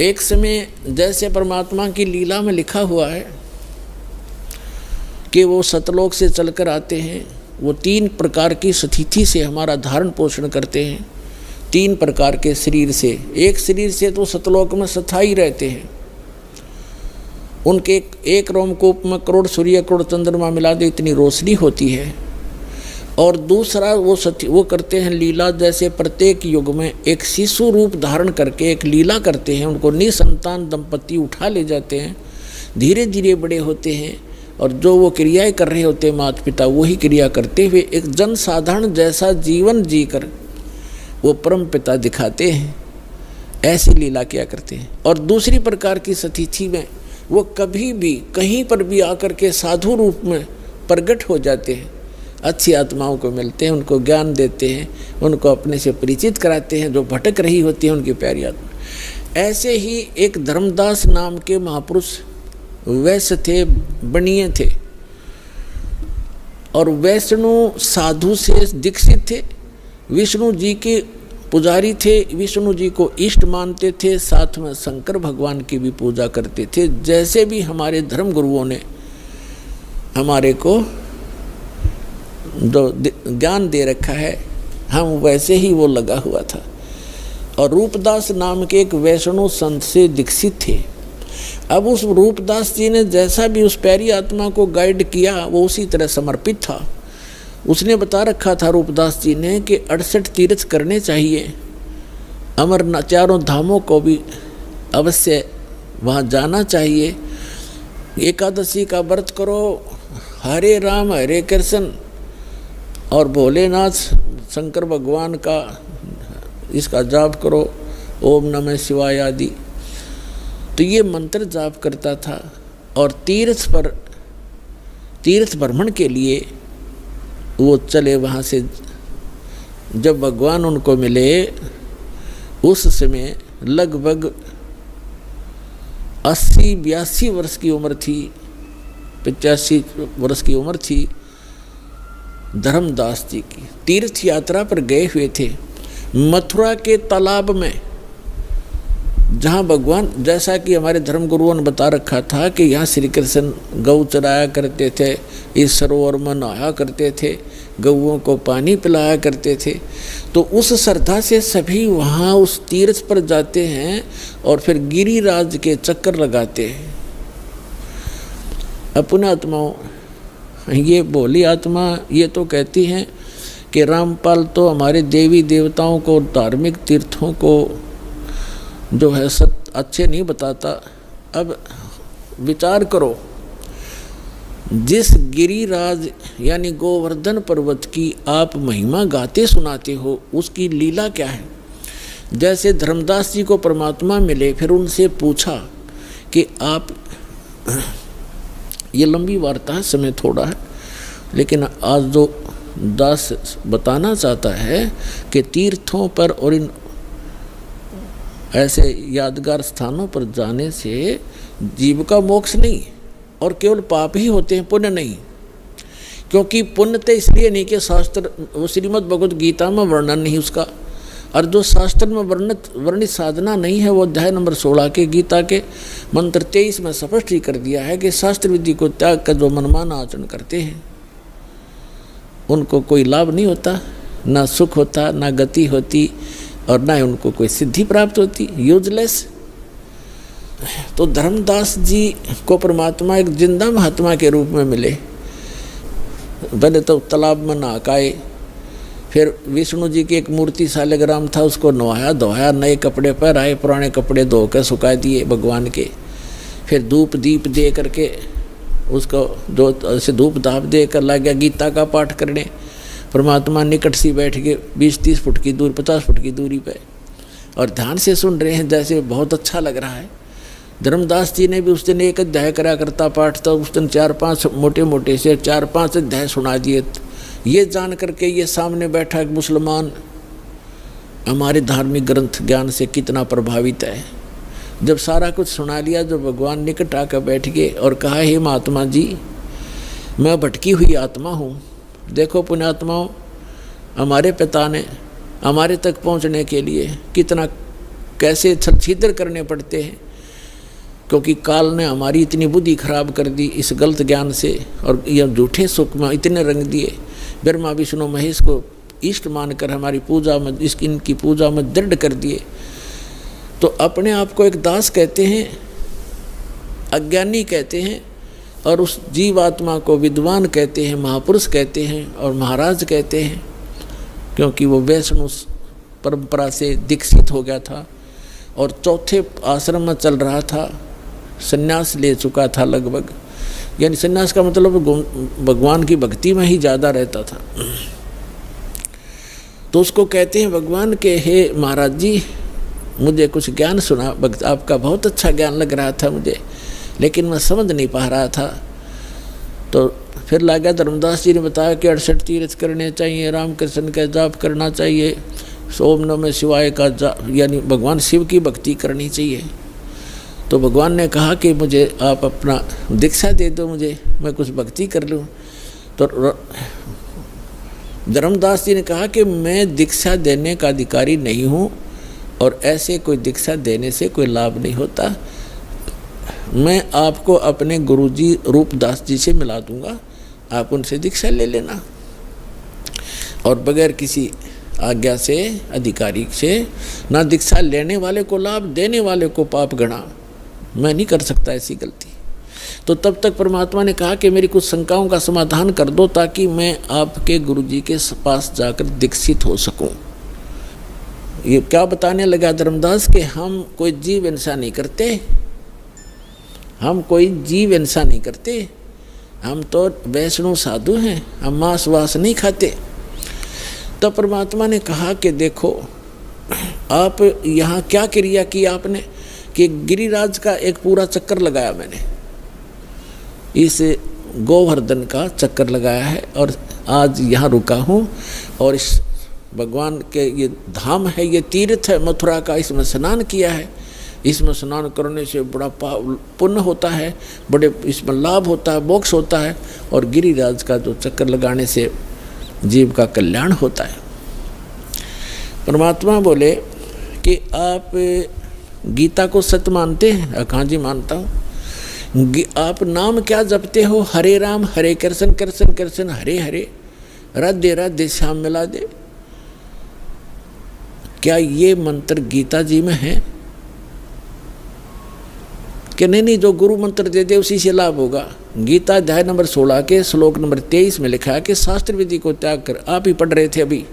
एक समय जैसे परमात्मा की लीला में लिखा हुआ है कि वो सतलोक से चलकर आते हैं, वो 3 प्रकार की स्थिति से हमारा धारण पोषण करते हैं, 3 प्रकार के शरीर से। एक शरीर से तो सतलोक में स्थायी रहते हैं, उनके एक रोमकूप में करोड़ सूर्य करोड़ चंद्रमा मिला दे इतनी रोशनी होती है। और दूसरा वो करते हैं लीला, जैसे प्रत्येक युग में एक शिशु रूप धारण करके एक लीला करते हैं, उनको निसंतान दंपति उठा ले जाते हैं, धीरे धीरे बड़े होते हैं और जो वो क्रियाएं कर रहे होते हैं माता पिता वही क्रिया करते हुए एक जन साधारण जैसा जीवन जीकर वो परम पिता दिखाते हैं, ऐसी लीला किया करते हैं। और दूसरी प्रकार की स्थिति में वो कभी भी कहीं पर भी आकर के साधु रूप में प्रकट हो जाते हैं, अच्छी आत्माओं को मिलते हैं, उनको ज्ञान देते हैं, उनको अपने से परिचित कराते हैं, जो भटक रही होती है उनकी प्यारी आत्मा। ऐसे ही एक धर्मदास नाम के महापुरुष वैश्य थे, बनिए थे और वैष्णु साधु से दीक्षित थे, विष्णु जी के पुजारी थे, विष्णु जी को इष्ट मानते थे, साथ में शंकर भगवान की भी पूजा करते थे। जैसे भी हमारे धर्म गुरुओं ने हमारे को जो ज्ञान दे रखा है हम वैसे ही वो लगा हुआ था। और रूपदास नाम के एक वैष्णव संत से दीक्षित थे। अब उस रूपदास जी ने जैसा भी उस प्यारी आत्मा को गाइड किया वो उसी तरह समर्पित था। उसने बता रखा था रूपदास जी ने कि 68 तीर्थ करने चाहिए, अमरनाथ चारों धामों को भी अवश्य वहाँ जाना चाहिए, एकादशी का व्रत करो, हरे राम हरे कृष्ण और भोलेनाथ शंकर भगवान का इसका जाप करो, ओम नमः शिवाय आदि। तो ये मंत्र जाप करता था। और तीर्थ भ्रमण के लिए वो चले वहाँ से। जब भगवान उनको मिले उस समय लगभग 80-82 वर्ष की उम्र थी, 85 वर्ष की उम्र थी धर्मदास जी की। तीर्थ यात्रा पर गए हुए थे मथुरा के तालाब में, जहाँ भगवान, जैसा कि हमारे धर्म गुरुओं ने बता रखा था कि यहाँ श्री कृष्ण गौ चराया करते थे, इस सरोवर में नहाया करते थे, गौओं को पानी पिलाया करते थे। तो उस श्रद्धा से सभी वहाँ उस तीर्थ पर जाते हैं और फिर गिरिराज के चक्कर लगाते हैं। अपने आत्माओं, ये भोली आत्मा ये तो कहती हैं कि रामपाल तो हमारे देवी देवताओं को, धार्मिक तीर्थों को जो है सब अच्छे नहीं बताता। अब विचार करो, जिस गिरिराज यानी गोवर्धन पर्वत की आप महिमा गाते सुनाते हो, उसकी लीला क्या है। जैसे धर्मदास जी को परमात्मा मिले, फिर उनसे पूछा कि आप, ये लंबी वार्ता है, समय थोड़ा है, लेकिन आज जो दास बताना चाहता है कि तीर्थों पर और इन ऐसे यादगार स्थानों पर जाने से जीव का मोक्ष नहीं और केवल पाप ही होते हैं, पुण्य नहीं। क्योंकि पुण्य तो इसलिए नहीं कि शास्त्र, वो श्रीमद् भगवद गीता में वर्णन नहीं उसका, और जो शास्त्र में वर्णित साधना नहीं है वो अध्याय नंबर 16 के गीता के मंत्र 23 में स्पष्ट ही कर दिया है कि शास्त्र विधि को त्याग कर जो मनमाना आचरण करते हैं उनको कोई लाभ नहीं होता, ना सुख होता, ना गति होती और ना उनको कोई सिद्धि प्राप्त होती, यूजलेस। तो धर्मदास जी को परमात्मा एक जिंदा महात्मा के रूप में मिले। पहले तो तालाब में नहाए, फिर विष्णु जी की एक मूर्ति शालिग्राम था, उसको नहाया धोया, नए कपड़े पहनाए, पुराने कपड़े धो कर सुखा दिए भगवान के। फिर धूप दीप दे करके उसको जो ऐसे धूप धाप दे कर लग गया गीता का पाठ करने। परमात्मा निकट सी बैठ के 20-30 फुट की दूरी, 50 फुट की दूरी पे, और ध्यान से सुन रहे हैं, जैसे बहुत अच्छा लग रहा है। धर्मदास जी ने भी उस दिन एक अध्याय करा करता पाठ था, उस दिन 4-5 मोटे से 4-5 अध्याय सुना दिए। ये जान करके ये सामने बैठा एक मुसलमान हमारे धार्मिक ग्रंथ ज्ञान से कितना प्रभावित है। जब सारा कुछ सुना लिया, जो भगवान निकट आकर बैठ गए और कहा, हे महात्मा जी, मैं भटकी हुई आत्मा हूँ। देखो पुण्यात्माओं, हमारे पिता ने हमारे तक पहुँचने के लिए कितना कैसे छल-छीतर करने पड़ते हैं, क्योंकि काल ने हमारी इतनी बुद्धि खराब कर दी इस गलत ज्ञान से, और यह झूठे सुख में इतने रंग दिए। ब्रह्मा विष्णु महेश को इष्ट मानकर हमारी पूजा में, इनकी पूजा में दृढ़ कर दिए। तो अपने आप को एक दास कहते हैं, अज्ञानी कहते हैं, और उस जीवात्मा को विद्वान कहते हैं, महापुरुष कहते हैं और महाराज कहते हैं, क्योंकि वो वैष्णव परंपरा से दीक्षित हो गया था और चौथे आश्रम में चल रहा था, संन्यास ले चुका था लगभग, यानी संन्यास का मतलब भगवान की भक्ति में ही ज़्यादा रहता था। तो उसको कहते हैं भगवान के, हे महाराज जी मुझे कुछ ज्ञान सुना, आपका बहुत अच्छा ज्ञान लग रहा था मुझे, लेकिन मैं समझ नहीं पा रहा था। तो फिर लगा धर्मदास जी ने बताया कि 68 तीर्थ करने चाहिए, राम कृष्ण का जाप करना चाहिए, ओम नमः शिवाय का जाप, यानी भगवान शिव की भक्ति करनी चाहिए। तो भगवान ने कहा कि मुझे आप अपना दीक्षा दे दो, मुझे मैं कुछ भक्ति कर लूँ। तो धर्मदास जी ने कहा कि मैं दीक्षा देने का अधिकारी नहीं हूँ और ऐसे कोई दीक्षा देने से कोई लाभ नहीं होता, मैं आपको अपने गुरुजी रूपदास जी से मिला दूंगा, आप उनसे दीक्षा ले लेना। और बगैर किसी आज्ञा से, अधिकारी से, ना दीक्षा लेने वाले को लाभ, देने वाले को पाप गणा, मैं नहीं कर सकता ऐसी गलती। तो तब तक परमात्मा ने कहा कि मेरी कुछ शंकाओं का समाधान कर दो ताकि मैं आपके गुरुजी के पास जाकर दीक्षित हो सकूं। ये क्या बताने लगा धर्मदास के, हम कोई जीव हिंसा नहीं करते, हम कोई जीव हिंसा नहीं करते, हम तो वैष्णव साधु हैं, हम मांस वास नहीं खाते। तब परमात्मा ने कहा कि देखो आप यहाँ क्या क्रिया की आपने, कि गिरिराज का एक पूरा चक्कर लगाया मैंने, इस गोवर्धन का चक्कर लगाया है और आज यहाँ रुका हूँ। और इस भगवान के ये धाम है, ये तीर्थ है मथुरा का, इसमें स्नान किया है, इसमें स्नान करने से बड़ा पुण्य होता है, बड़े इसमें लाभ होता है, मोक्ष होता है, और गिरिराज का जो चक्कर लगाने से जीव का कल्याण होता है। परमात्मा बोले कि आप गीता को सत्य मानते हैं? हाँ जी मानता हूँ। आप नाम क्या जपते हो? हरे राम हरे कृष्ण कृष्ण कृष्ण हरे हरे, राधे राधे श्याम मिला दे। क्या ये मंत्र गीता जी में है? कि नहीं, जो गुरु मंत्र दे दे उसी से लाभ होगा। गीता अध्याय नंबर 16 के श्लोक नंबर 23 में लिखा है कि शास्त्र विधि को त्याग कर, आप ही पढ़ रहे थे अभी,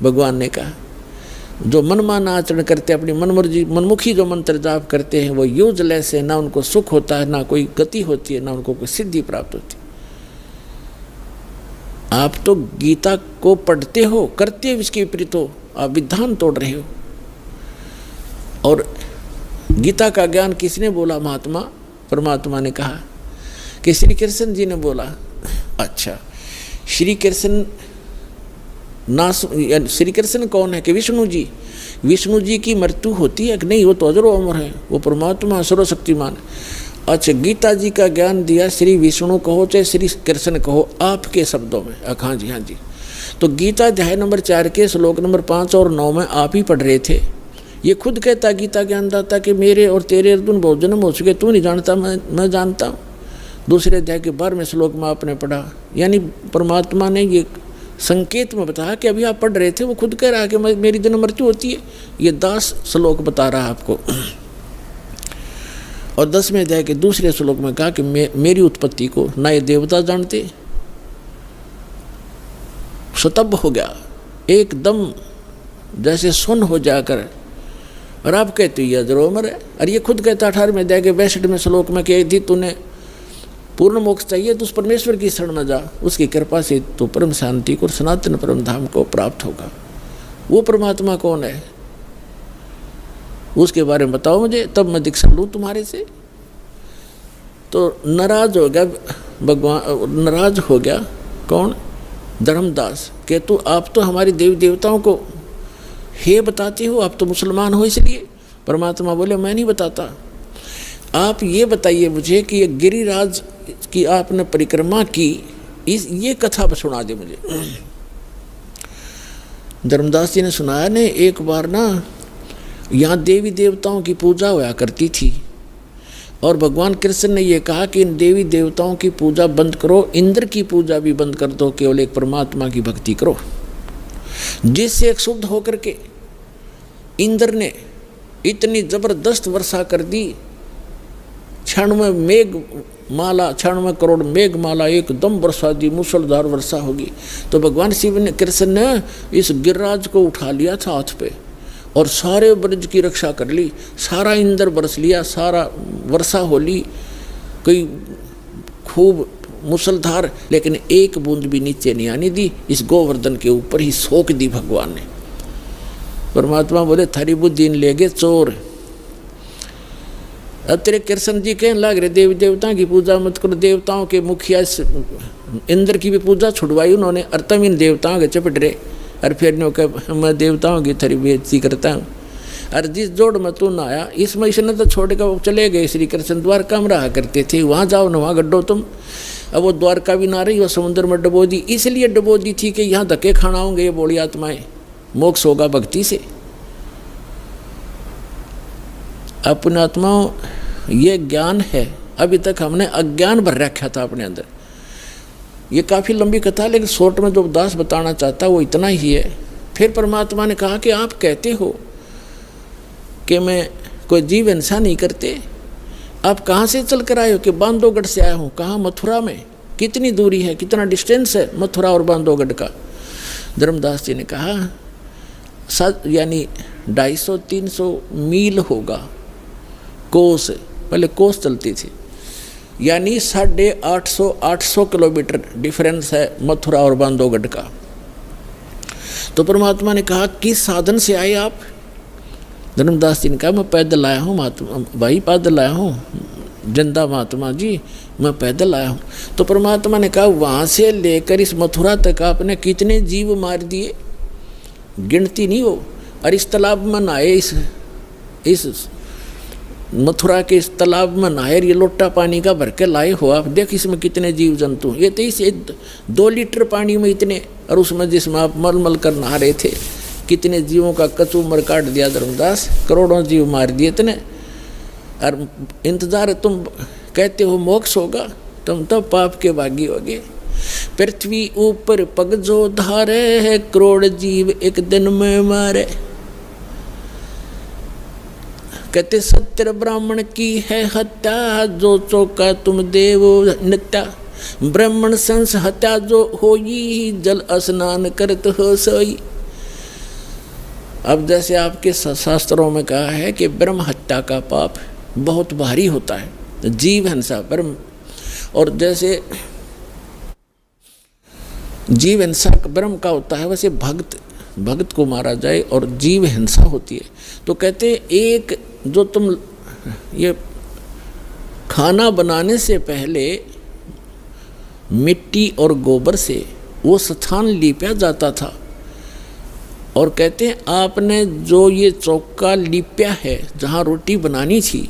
भगवान ने कहा जो मनमाना आचरण करते, अपनी मनमर्जी मनमुखी जो मंत्र जाप करते हैं वो यूजलेस है, ना उनको सुख होता है, ना कोई गति होती है, ना उनको कोई सिद्धि प्राप्त होती है। आप तो गीता को पढ़ते हो, करते हो इसके विपरीत हो, आप विधान तोड़ रहे हो। और गीता का ज्ञान किसने बोला? महात्मा परमात्मा ने कहा कि श्री कृष्ण जी ने बोला। अच्छा, श्री कृष्ण श्री कृष्ण कौन है? कि विष्णु जी। विष्णु जी की मृत्यु होती है कि नहीं? वो तो अजरो अमर है, वो परमात्मा सर्वशक्तिमान। अच्छा, गीता जी का ज्ञान दिया, श्री विष्णु कहो चाहे श्री कृष्ण कहो, आपके शब्दों में। हाँ जी, हाँ जी। तो गीता अध्याय नंबर 4 के श्लोक नंबर 5 और 9 में आप ही पढ़ रहे थे। ये खुद कहता गीता ज्ञानदाता कि मेरे और तेरे अर्जुन बहुत जन्म हो चुके, तू नहीं जानता, मैं जानता हूँ। दूसरे अध्याय के 12वें श्लोक में आपने पढ़ा, यानी परमात्मा ने ये संकेत में बताया कि अभी आप पढ़ रहे थे, वो खुद कह रहा है कि मेरी जन्म मृत्यु होती है। ये 10 श्लोक बता रहा है आपको। और 10वें अध्याय के दूसरे श्लोक में कहा कि मेरी उत्पत्ति को ना ये देवता जानते। स्तब्ध हो गया एकदम, जैसे सुन हो जाकर। और आप कहते हो ये अजरो अमर है। और ये खुद कहता 18वें अध्याय के 62वें श्लोक में कि यदि तूने पूर्ण मोक्ष चाहिए तो उस परमेश्वर की शरण में जा, उसकी कृपा से तो परम शांति को, सनातन परम धाम को प्राप्त होगा। वो परमात्मा कौन है? उसके बारे में बताओ मुझे, तब मैं दीक्षा लूँ तुम्हारे से। तो नाराज हो गया भगवान, नाराज हो गया कौन? धर्मदास। कि तो आप तो हमारी देवी देवताओं को हे बताते हो, आप तो मुसलमान हो इसलिए। परमात्मा बोले मैं नहीं बताता, आप ये बताइए मुझे कि ये गिरिराज की आपने परिक्रमा की, ये कथा सुना दे मुझे। धर्मदास जी ने सुनाया ने, एक बार ना यहाँ देवी देवताओं की पूजा हुआ करती थी और भगवान कृष्ण ने ये कहा कि इन देवी देवताओं की पूजा बंद करो, इंद्र की पूजा भी बंद कर दो, केवल एक परमात्मा की भक्ति करो। जिससे एक शुद्ध होकर के इंद्र ने इतनी जबरदस्त वर्षा कर दी, 96 मेघ माला, 96 करोड़ मेघ माला एकदम वर्षा दी, मूसलधार वर्षा होगी। तो भगवान शिव ने, कृष्ण ने इस गिरिराज को उठा लिया था हाथ पे और सारे ब्रज की रक्षा कर ली, सारा इंद्र बरस लिया, सारा वर्षा हो ली, कोई खूब मूसलधार, लेकिन एक बूंद भी नीचे नहीं आने दी। इस गोवर्धन के ऊपर ही सोख दी भगवान ने। परमात्मा बोले थारी बुद्धि ले गए चोर। अब तेरे कृष्ण जी कहने लग रहे देवी देवताओं की पूजा मत करो, देवताओं के मुखिया इंद्र की भी पूजा छुड़वाई उन्होंने, और तुम इन देवताओं के चपट रहे, और फिर मैं देवताओं की थरी बेइज्जती करता हूँ। और जिस जोड़ में तू ना आया, इस महीने ने तो छोड़ कर चले गए। श्री कृष्ण द्वारका में रहा करते थे, वहाँ जाओ न वहाँ गड्ढो तुम। अब वो द्वारका भी ना रही, वो समुद्र में डबो दी, इसलिए डबो दी थी कि यहाँ धक्के खाना होंगे ये बोली आत्माएं, मोक्ष होगा भक्ति से। अपने आत्माओं ये ज्ञान है, अभी तक हमने अज्ञान भर रखा था अपने अंदर। ये काफ़ी लंबी कथा, लेकिन शॉर्ट में जो दास बताना चाहता वो इतना ही है। फिर परमात्मा ने कहा कि आप कहते हो कि मैं कोई जीव हिंसा नहीं करते, आप कहाँ से चल कर आए हो? कि बांधवगढ़ से आया हूँ। कहाँ? मथुरा में। कितनी दूरी है, कितना डिस्टेंस है मथुरा और बांधवगढ़ का? धर्मदास जी ने कहा यानी 250-300 मील होगा। कोस, पहले कोस चलती थी, यानी 850 किलोमीटर डिफरेंस है मथुरा और बांधवगढ़ का। तो परमात्मा ने कहा किस साधन से आए आप? धर्मदास जी ने कहा मैं पैदल आया हूँ महात्मा भाई, पैदल आया हूँ जिंदा महात्मा जी, मैं पैदल आया हूँ। तो परमात्मा ने कहा वहाँ से लेकर इस मथुरा तक आपने कितने जीव मार दिए, गिनती नहीं हो। और इस तालाब में नहाए, इस मथुरा के इस तालाब में नहाए, ये लोटा पानी का भर के लाए हो आप, देख इसमें कितने जीव जंतु। ये तो इस 2 लीटर पानी में इतने, और उसमें जिसमें आप मल कर नहा रहे थे, कितने जीवों का कचूमर काट दिया धर्मदास, करोड़ों जीव मार दिए इतने। और इंतजार तुम कहते हो मोक्ष होगा, तुम तो पाप के भागी होगे। पृथ्वी ऊपर पग जो धारे है, करोड़ जीव एक दिन में मारे। कहते 70 ब्राह्मण की है हत्या, जो चौका तुम देवो नित्या। ब्राह्मण संस हत्या जो होई, जल स्नान करत हो सोई। अब जैसे आपके शास्त्रों में कहा है कि ब्रह्म हत्या का पाप बहुत भारी होता है, जीव हिंसा ब्रह्म, और जैसे जीव हिंसा ब्रह्म का होता है, वैसे भक्त को मारा जाए और जीव हिंसा होती है। तो कहते एक जो तुम ये खाना बनाने से पहले मिट्टी और गोबर से वो स्थान लिपा जाता था, और कहते हैं आपने जो ये चौका लिपा है जहाँ रोटी बनानी थी,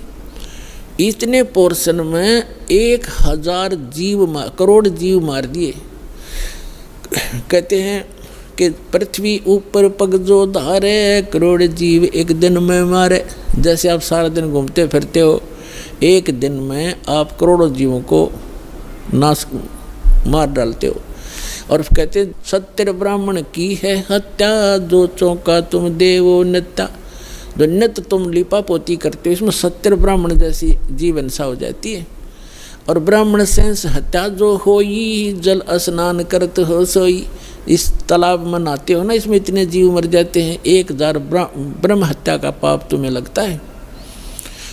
इतने पोर्शन में 1000 करोड़ जीव मार दिए। कहते हैं कि पृथ्वी ऊपर पग जो धारे, करोड़ जीव एक दिन में मारे। जैसे आप सारा दिन घूमते फिरते हो, एक दिन में आप करोड़ों जीवों को नाश मार डालते हो। और कहते 70 ब्राह्मण की है हत्या, जो चौका तुम देवो नित्या। जो नित्य तुम लिपा पोती करते हो, इसमें 70 ब्राह्मण जैसी जीव हिंसा हो जाती है। और ब्राह्मण सेंस हत्या जो होई, जल स्नान करते हो सोई। इस तालाब में नहाते हो ना, इसमें इतने जीव मर जाते हैं, 1000 ब्रह्म हत्या का पाप तुम्हें लगता है।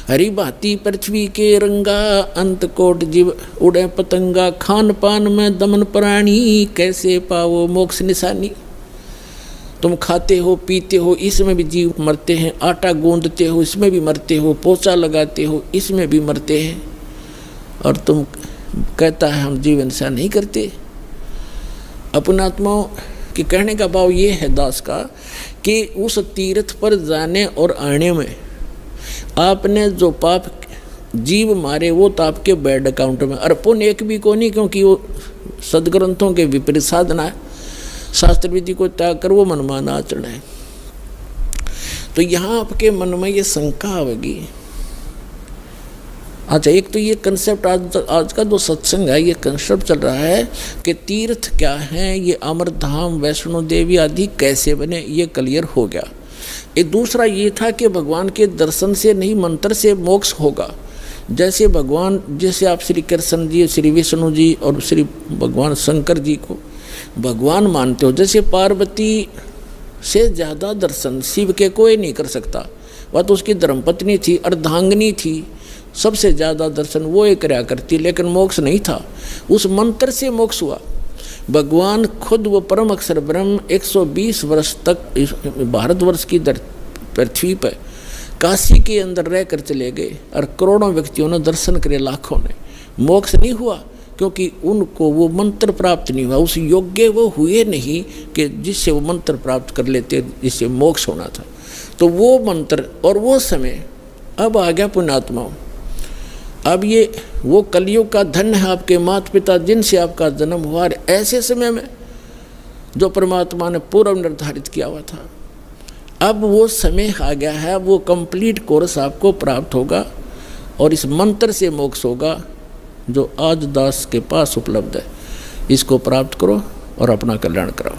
हरी भांति पृथ्वी के रंगा, अंत कोट जीव उड़े पतंगा। खान पान में दमन प्राणी, कैसे पाओ मोक्ष निशानी। तुम खाते हो पीते हो, इसमें भी जीव मरते हैं। आटा गूंदते हो, इसमें भी मरते हो। पोछा लगाते हो, इसमें भी मरते हैं। और तुम कहता है हम जीव हिंसा नहीं करते। अपने आत्माओं के कहने का भाव ये है दास का कि उस तीर्थ पर जाने और आने में आपने जो पाप जीव मारे वो तो आपके बैड अकाउंट में, और पुण्य एक भी को नहीं, क्योंकि वो सदग्रंथों के विपरीत साधना है। शास्त्र विधि को त्याग कर वो मनमाना आचरण है। तो यहाँ आपके मन में ये शंका आवेगी। अच्छा, एक तो ये कंसेप्ट आज का जो सत्संग है, ये कंसेप्ट चल रहा है कि तीर्थ क्या है, ये अमरधाम वैष्णो देवी आदि कैसे बने, ये क्लियर हो गया। एक दूसरा ये था कि भगवान के दर्शन से नहीं मंत्र से मोक्ष होगा। जैसे भगवान, जैसे आप श्री कृष्ण जी, श्री विष्णु जी और श्री भगवान शंकर जी को भगवान मानते हो, जैसे पार्वती से ज़्यादा दर्शन शिव के कोई नहीं कर सकता। वह तो उसकी धर्मपत्नी थी, अर्धांगिनी थी, सबसे ज़्यादा दर्शन वो एक करया करती, लेकिन मोक्ष नहीं था। उस मंत्र से मोक्ष हुआ। भगवान खुद वो परम अक्षर ब्रह्म 120 वर्ष तक भारतवर्ष की पृथ्वी पर काशी के अंदर रह कर चले गए और करोड़ों व्यक्तियों ने दर्शन करे, लाखों ने। मोक्ष नहीं हुआ क्योंकि उनको वो मंत्र प्राप्त नहीं हुआ, उस योग्य वो हुए नहीं कि जिससे वो मंत्र प्राप्त कर लेते, जिससे मोक्ष होना था। तो वो मंत्र और वो समय अब आ गया पुण्यात्माओं। अब ये वो कलयुग का धन है आपके माता पिता जिनसे आपका जन्म हुआ, ऐसे समय में जो परमात्मा ने पूर्व निर्धारित किया हुआ था। अब वो समय आ गया है, वो कंप्लीट कोर्स आपको प्राप्त होगा और इस मंत्र से मोक्ष होगा जो आज दास के पास उपलब्ध है। इसको प्राप्त करो और अपना कल्याण कराओ।